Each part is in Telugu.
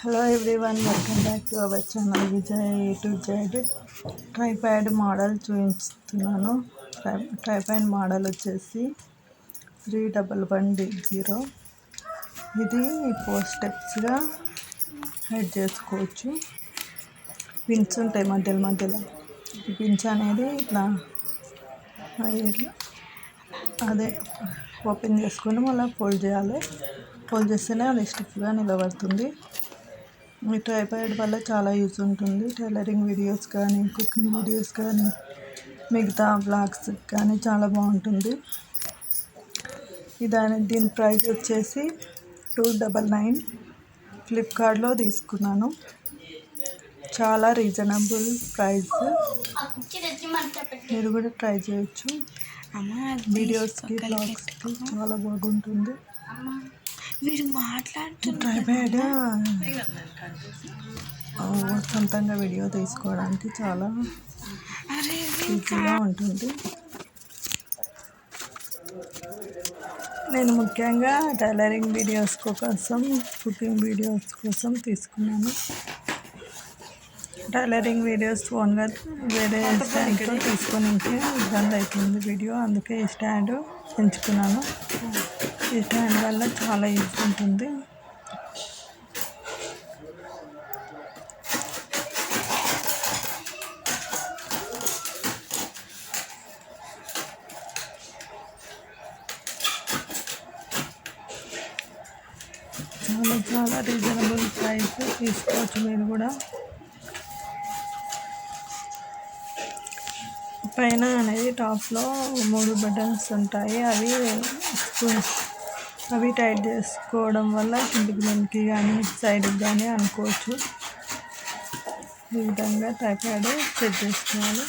Hello everyone, welcome back to our channel Vijay A to Z. Tripod model చూపిస్తున్నాను. ట్రైప్యాడ్ మోడల్ వచ్చేసి 31180. ఇది 4 స్టెప్స్గా హెడ్ చేసుకోవచ్చు. పిన్స్ ఉంటాయి మధ్యలో. ఈ పిన్స్ అనేది ఇట్లా అదే ఓపెన్ చేసుకొని మళ్ళీ ఫోల్డ్ చేయాలి. ఫోల్డ్ చేస్తేనే అది స్టిఫ్గా నిలబడుతుంది. ఈ ట్రైప్యాడ్ వల్ల చాలా యూజ్ ఉంటుంది. టైలరింగ్ వీడియోస్ కానీ, కుకింగ్ వీడియోస్ కానీ, మిగతా వ్లాగ్స్ కానీ చాలా బాగుంటుంది. దీని ప్రైస్ వచ్చేసి 299. ఫ్లిప్కార్ట్లో తీసుకున్నాను. చాలా రీజనబుల్ ప్రైస్. మీరు కూడా ట్రై చేయొచ్చు. వీడియోస్కి, బ్లాగ్స్కి చాలా బాగుంటుంది. ట్రైప్యాడ్ సొంతంగా వీడియో తీసుకోవడానికి చాలా ఈజీగా ఉంటుంది. నేను ముఖ్యంగా టైలరింగ్ వీడియోస్ కోసం, కుకింగ్ వీడియోస్ కోసం తీసుకున్నాను. టైలరింగ్ వీడియోస్ ఓన్గా వేరే స్టాండ్తో తీసుకొని ఇబ్బంది అవుతుంది వీడియో, అందుకే ఈ స్టాండ్ ఎంచుకున్నాను. ఈ స్టాండ్ వల్ల చాలా యూజ్ ఉంటుంది. చాలా రీజనబుల్ ప్రైస్, తీసుకోవచ్చు మీరు కూడా. పైన అనేది టాప్లో 3 బటన్స్ ఉంటాయి. అవి టైట్ చేసుకోవడం వల్ల కిందికి మీదకి కానీ సైడ్కి కానీ అనుకోవచ్చు. ఈ విధంగా ట్రైప్యాడ్ సెట్ చేసుకోవాలి.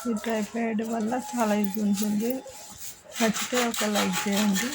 ఈ ట్రైప్యాడ్ వల్ల చాలా యూజ్ ఉంటుంది. నచ్చితే ఒక లైక్ చేయండి.